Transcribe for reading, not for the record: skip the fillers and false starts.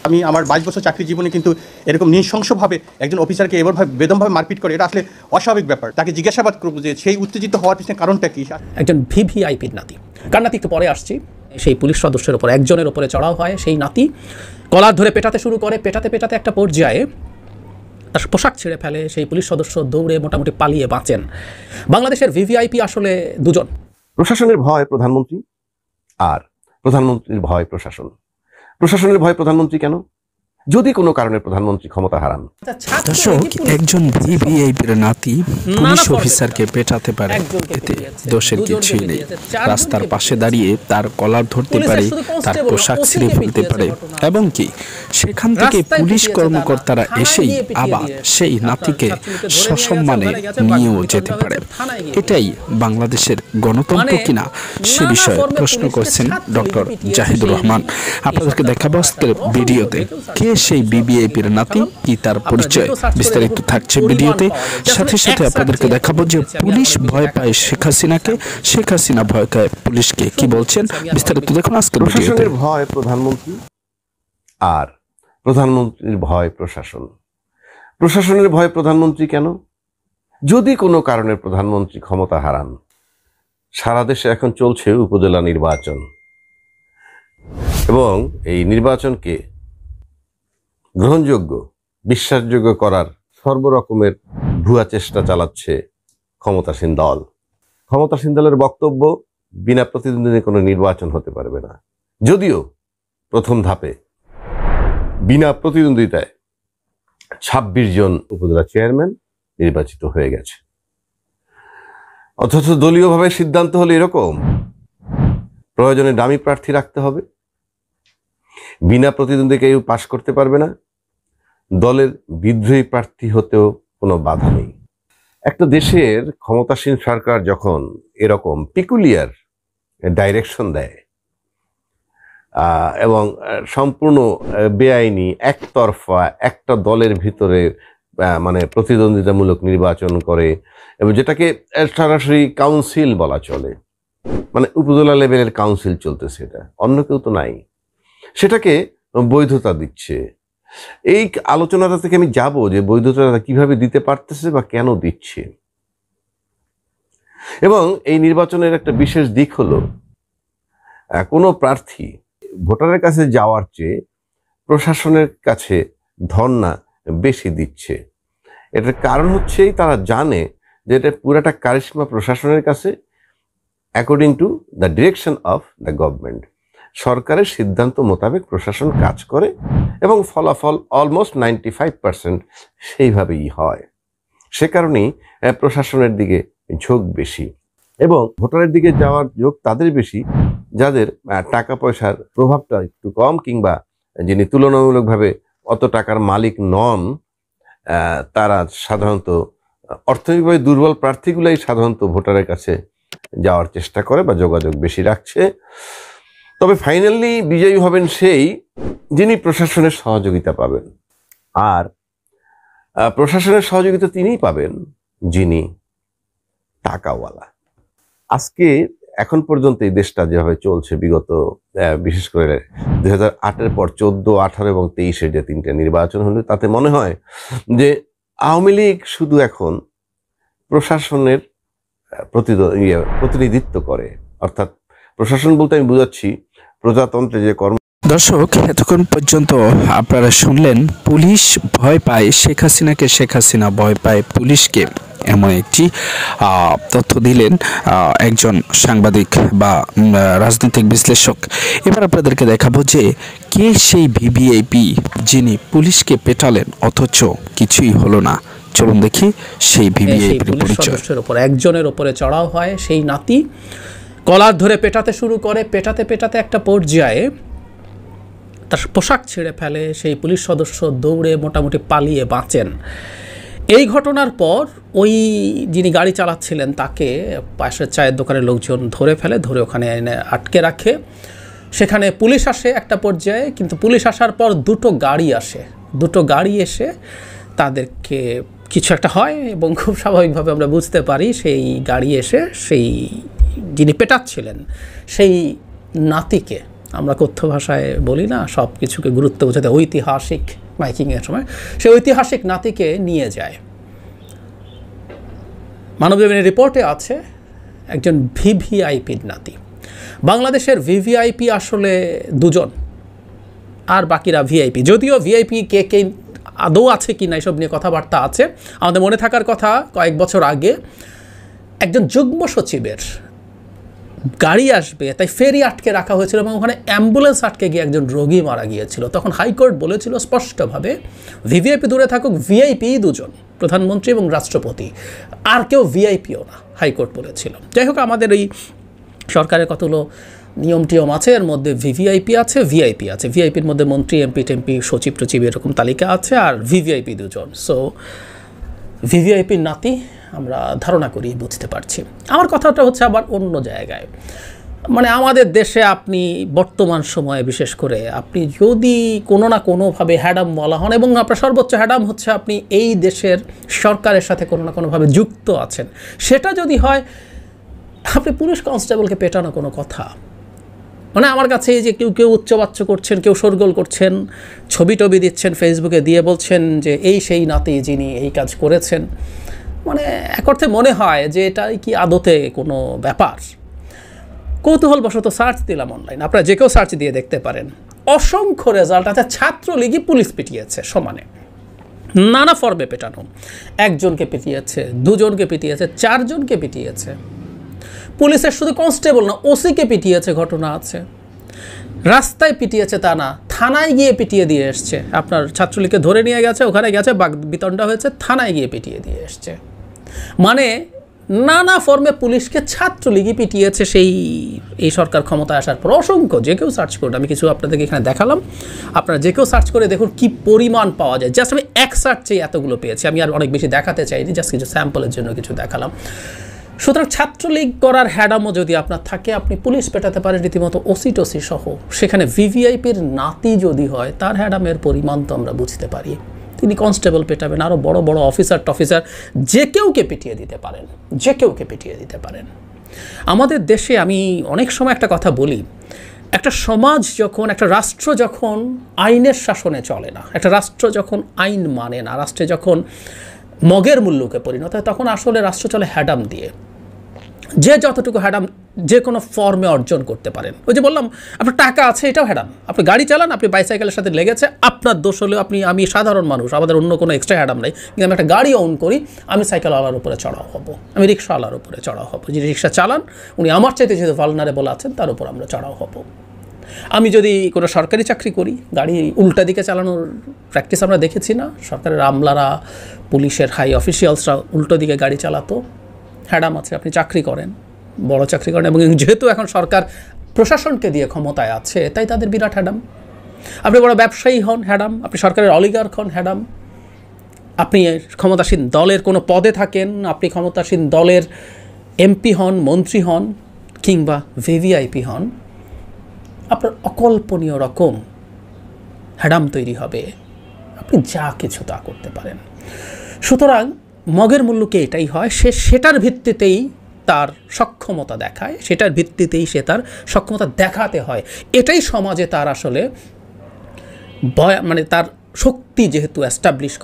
আমি আমার 22 বছর চাকরি জীবনে কিন্তু এরকম নৃশংসভাবে একজন অফিসারকে এভাবে বেদমভাবে মারপিট করে, এটা আসলে অস্বাভাবিক ব্যাপার। তাকে জিজ্ঞাসাবাদ করব যে সেই উত্তেজিত হওয়ার পিছনে কারণটা কি। একজন ভিভিআইপির নাতি, কার নাতি একটু পরে আসছি, সেই পুলিশ সদস্যের ওপর একজনের ওপরে চড়াও হয়। সেই নাতি কলার ধরে পেটাতে শুরু করে, পেটাতে পেটাতে একটা পর্যায়ে তার পোশাক ছিঁড়ে ফেলে। সেই পুলিশ সদস্য দৌড়ে মোটামুটি পালিয়ে বাঁচেন। বাংলাদেশের ভিভিআইপি আসলে দুজন। প্রশাসনের ভয় প্রধানমন্ত্রী, আর প্রধানমন্ত্রীর ভয় প্রশাসন। প্রশাসনের ভয় প্রধানমন্ত্রী কেন? যদি কোনো কারণে প্রধানমন্ত্রী ক্ষমতা হারান। দর্শক, একজন ভিভিআইপির নাতি পুলিশ অফিসারকে পেটাতে পারে, এতে দোষের কিছুই নেই। রাস্তার পাশে দাঁড়িয়ে তার কলার ধরতে পারে, তার পোশাক ছিঁড়ে ফেলতে পারে, এবং কি সেখান থেকে পুলিশ কর্মকর্তারা এসেই আবার সেই নাতিকে সসম্মানে নিয়েও যেতে পারে। এটাই বাংলাদেশের গণতন্ত্র কিনা সে বিষয়ে প্রশ্ন করছেন ডক্টর জাহিদুর রহমান। আপনাদেরকে দেখাবো আজকের ভিডিওতে কে সেই ভিভিআইপির নাতি, কি তার পরিচয়, বিস্তারিত থাকছে ভিডিওতে। সাথে সাথে আপনাদেরকে দেখাবো যে পুলিশ ভয় পায় শেখ হাসিনাকে, শেখ হাসিনা ভয় পায় পুলিশকে। কি বলছেন বিস্তারিত দেখুন আজকের ভিডিওতে। প্রশাসনের ভয় প্রধানমন্ত্রী, আর প্রধানমন্ত্রীর ভয় প্রশাসন। প্রশাসনের ভয় প্রধানমন্ত্রী কেন? যদি কোনো কারণে প্রধানমন্ত্রী ক্ষমতা হারান। সারা দেশে এখন চলছে উপজেলা নির্বাচন, এবং এই নির্বাচনকে গ্রহণযোগ্য, বিশ্বাসযোগ্য করার সর্বরকমের ভুয়া চেষ্টা চালাচ্ছে ক্ষমতাসীন দল। ক্ষমতাসীন দলের বক্তব্য, বিনা প্রতিদ্বন্দ্বিতায় কোনো নির্বাচন হতে পারবে না। যদিও প্রথম ধাপে বিনা প্রতিদ্বন্দ্বিতায় 26 জন উপজেলা চেয়ারম্যান নির্বাচিত হয়ে গেছে। অথচ দলীয়ভাবে সিদ্ধান্ত হলো এরকম, প্রয়োজনে ডামি প্রার্থী রাখতে হবে, বিনা প্রতিদ্বন্দ্বী কেউ পাশ করতে পারবে না, দলের বিদ্রোহী প্রার্থী হতেও কোনো বাধা নেই। একটা দেশের ক্ষমতাসীন সরকার যখন এরকম পিকুলিয়ার ডাইরেকশন দেয় এবং সম্পূর্ণ বেআইনি, একতরফা একটা দলের ভিতরে মানে প্রতিদ্বন্দ্বিতামূলক নির্বাচন করে, এবং যেটাকে সরাসরি কাউন্সিল বলা চলে, মানে উপজেলা লেভেলের কাউন্সিল চলতেছে, এটা অন্য কেউ তো নাই, সেটাকে বৈধতা দিচ্ছে। এই আলোচনাটা থেকে আমি যাব যে বৈধতা কিভাবে দিতে পারতেছে বা কেন দিচ্ছে। এবং এই নির্বাচনের একটা বিশেষ দিক হলো, কোনো প্রার্থী ভোটারের কাছে যাওয়ার চেয়ে প্রশাসনের কাছে ধর্ণা বেশি দিচ্ছে। এটার কারণ হচ্ছেই তারা জানে যে এটা পুরাটা কারিশমা প্রশাসনের কাছে, according to the direction of the government. সরকারের সিদ্ধান্ত মোতাবেক প্রশাসন কাজ করে এবং ফলাফল অলমোস্ট 95% সেইভাবেই হয়। সে কারণেই প্রশাসনের দিকে ঝোঁক বেশি, এবং ভোটারের দিকে যাওয়ার ঝোঁক তাদের বেশি যাদের টাকা পয়সার প্রভাবটা একটু কম, কিংবা যিনি তুলনামূলকভাবে অত টাকার মালিক নন। তারা সাধারণত অর্থনৈতিকভাবে দুর্বল প্রার্থীগুলাই সাধারণত ভোটারের কাছে যাওয়ার চেষ্টা করে বা যোগাযোগ বেশি রাখছে। তবে ফাইনালি বিজয়ী হবেন সেই যিনি প্রশাসনের সহযোগিতা পাবেন, আর প্রশাসনের সহযোগিতা তিনিই পাবেন যিনি টাকাওয়ালা। আজকে এখন পর্যন্ত এই দেশটা যেভাবে চলছে, বিগত বিশেষ করে 2008-এর পর 14, 18 এবং 23-এর যে 3টে নির্বাচন হলো, তাতে মনে হয় যে আওয়ামী লীগ শুধু এখন প্রশাসনের প্রতিনিধিত্ব করে। অর্থাৎ প্রশাসন বলতে আমি বুঝাচ্ছি প্রজাতন্ত্রে যে কর্ম। দর্শক, এতক্ষণ পর্যন্ত আপনারা শুনলেন পুলিশ ভয় পায় শেখ হাসিনাকে, শেখ হাসিনা ভয় পায় পুলিশকে, এমন একটি তথ্য দিলেন একজন সাংবাদিক বা রাজনৈতিক বিশ্লেষক। এবার আপনাদেরকে দেখাবো যে কে সেই ভিভিআইপি যিনি পুলিশকে পেটালেন অথচ কিছুই হলো না। চলুন দেখি সেই ভিভিআইপির পরিচয়। একজনের ওপরে চড়াও হয়। সেই নাতি কলার ধরে পেটাতে শুরু করে, পেটাতে পেটাতে একটা পর্যায়ে তার পোশাক ছিঁড়ে ফেলে। সেই পুলিশ সদস্য দৌড়ে মোটামুটি পালিয়ে বাঁচেন। এই ঘটনার পর ওই যিনি গাড়ি চালাচ্ছিলেন তাকে পাশের চায়ের দোকানের লোকজন ধরে ফেলে, ধরে ওখানে এনে আটকে রাখে। সেখানে পুলিশ আসে একটা পর্যায়ে, কিন্তু পুলিশ আসার পর দুটো গাড়ি এসে তাদেরকে কিছু একটা হয়, এবং খুব স্বাভাবিকভাবে আমরা বুঝতে পারি সেই গাড়ি এসে সেই যিনি পেটাচ্ছিলেন সেই নাতিকে আমরা কথ্য ভাষায় বলি না, সব কিছুকে গুরুত্ব বোঝাতে ঐতিহাসিক মাইকিংয়ের সময়, সে ঐতিহাসিক নাতিকে নিয়ে যায়। মানবজমিনের রিপোর্টে আছে একজন ভিভিআইপির নাতি। বাংলাদেশের ভিভিআইপি আসলে দুজন, আর বাকিরা ভিআইপি। যদিও ভিআইপি কে কে আদৌ আছে কি না এসব নিয়ে কথাবার্তা আছে। আমাদের মনে থাকার কথা, কয়েক বছর আগে একজন যুগ্ম সচিবের গাড়ি আসবে তাই ফেরি আটকে রাখা হয়েছিল এবং ওখানে অ্যাম্বুলেন্স আটকে গিয়ে একজন রোগী মারা গিয়েছিল। তখন হাইকোর্ট বলেছিল স্পষ্টভাবে, ভিভিআইপি দূরে থাকুক, ভিআইপি দুজন, প্রধানমন্ত্রী এবং রাষ্ট্রপতি, আর কেউ ভিআইপিও না, হাইকোর্ট বলেছিল। যাই হোক, আমাদের এই সরকারের কতগুলো নিয়ম টিয়ম আছে, এর মধ্যে ভিভিআইপি আছে, ভিআইপি আছে। ভিআইপির মধ্যে মন্ত্রী, এমপি টেমপি, সচিব টচিব এরকম তালিকা আছে, আর ভিভিআইপি দুজন। সো ভিভিআইপির নাতি আমরা ধারণা করি, বুঝতে পারছি। আমার কথাটা হচ্ছে আবার অন্য জায়গায়, মানে আমাদের দেশে আপনি বর্তমান সময়ে বিশেষ করে আপনি যদি কোনো না কোনোভাবে হ্যাডাম বলা হন, এবং আপনার সর্বোচ্চ হ্যাডাম হচ্ছে আপনি এই দেশের সরকারের সাথে কোনো না কোনোভাবে যুক্ত আছেন, সেটা যদি হয় আপনি পুলিশ কনস্টেবলকে পেটানো কোনো কথা। মানে আমার কাছে এই যে কেউ উচ্চবাচ্য করছেন, কেউ শোরগোল করছেন, ছবি টবি দিচ্ছেন ফেসবুকে, দিয়ে বলছেন যে এই সেই নাতি যিনি এই কাজ করেছেন, মানে এক অর্থে মনে হয় যে এটাই কি আদতে কোনো ব্যাপার। কৌতূহলবশত সার্চ দিলাম অনলাইন, আপনারা যে কেউ সার্চ দিয়ে দেখতে পারেন, অসংখ্য রেজাল্ট আছে। ছাত্রলীগই পুলিশ পিটিয়েছে সমানে, নানা ফর্মে পেটানো, একজনকে পিটিয়েছে, দুজনকে পিটিয়েছে, চারজনকে পিটিয়েছে। পুলিশের শুধু কনস্টেবল না, ওসিকে পিটিয়েছে, ঘটনা আছে। রাস্তায় পিটিয়েছে তা না, থানায় গিয়ে পিটিয়ে দিয়ে এসছে। আপনার ছাত্রলীগকে ধরে নিয়ে গেছে, ওখানে গেছে, বিতণ্ডা হয়েছে, থানায় গিয়ে পিটিয়ে দিয়ে এসছে। মানে নানা ফর্মে পুলিশকে ছাত্রলীগই পিটিয়েছে এই সরকার ক্ষমতায় আসার পর। অসংখ্য, যে কেউ সার্চ করুন, আমি কিছু আপনাদেরকে এখানে দেখালাম, আপনারা যে কেউ সার্চ করে দেখুন কি পরিমাণ পাওয়া যায়। জাস্ট আমি এক সার্চেই এতগুলো পেয়েছি, আমি আর অনেক বেশি দেখাতে চাইনি, জাস্ট কিছু স্যাম্পলের জন্য কিছু দেখালাম। সুতরাং ছাত্রলীগ করার হ্যাডামও যদি আপনার থাকে, আপনি পুলিশ পেটাতে পারেন রীতিমতো ওসি টসি সহ। সেখানে ভিভিআইপির নাতি যদি হয়, তার হ্যাডামের পরিমাণ তো আমরা বুঝতে পারি। তিনি কনস্টেবল পেটাবেন, আরও বড় বড় অফিসার টফিসার, যে কেউকে পিটিয়ে দিতে পারেন, যে কেউকে পিটিয়ে দিতে পারেন। আমাদের দেশে আমি অনেক সময় একটা কথা বলি, একটা সমাজ যখন, একটা রাষ্ট্র যখন আইনের শাসনে চলে না, একটা রাষ্ট্র যখন আইন মানে না, রাষ্ট্রে যখন মগের মূল্যকে পরিণত হয়, তখন আসলে রাষ্ট্র চলে হ্যাডাম দিয়ে। যে যতটুকু হ্যাডাম যে কোনো ফর্মে অর্জন করতে পারেন। ওই যে বললাম, আপনার টাকা আছে, এটাও হ্যাডাম। আপনি গাড়ি চালান, আপনি বাইসাইকেলের সাথে লেগেছে, আপনার দোষ হলেও আমি সাধারণ মানুষ, আমাদের অন্য কোনো এক্সট্রা হ্যাডাম নেই, কিন্তু আমি একটা গাড়ি অন করি, আমি সাইকেলওয়ালার উপরে চড়াও হব, আমি রিক্সাওয়ালার উপরে চড়াও হব। যিনি রিক্সা চালান উনি আমার চাইতে যেহেতু ভালনারেবল আছেন, তার উপর আমরা চড়াও হব। আমি যদি কোনো সরকারি চাকরি করি, গাড়ি উল্টা দিকে চালানোর প্র্যাকটিস আমরা দেখেছি না, সরকারের আমলারা, পুলিশের হাই অফিসিয়ালসরা উল্টো দিকে গাড়ি চালাতো, হ্যাডাম আছে। আপনি চাকরি করেন, বড় চাকরি করেন, এবং যেহেতু এখন সরকার প্রশাসনকে দিয়ে ক্ষমতায় আছে, তাই তাদের বিরাট হ্যাডাম। আপনি বড় ব্যবসায়ী হন, হ্যাডাম। আপনি সরকারের অলিগার্ক হন, হ্যাডাম। আপনি ক্ষমতাসীন দলের কোনো পদে থাকেন, আপনি ক্ষমতাসীন দলের এমপি হন, মন্ত্রী হন, কিংবা ভিভিআইপি হন, আপনার অকল্পনীয় রকম হ্যাডাম তৈরি হবে, আপনি যা কিছু তা করতে পারেন। সুতরাং মগের মূল্যকে এটাই হয়, সে সেটার ভিত্তিতেই তার সক্ষমতা দেখায়, সেটার ভিত্তিতেই সে তার সক্ষমতা দেখাতে হয়। এটাই সমাজে তার আসলে মানে তার শক্তি যেহেতু অ্যাস্টাবলিশ করে।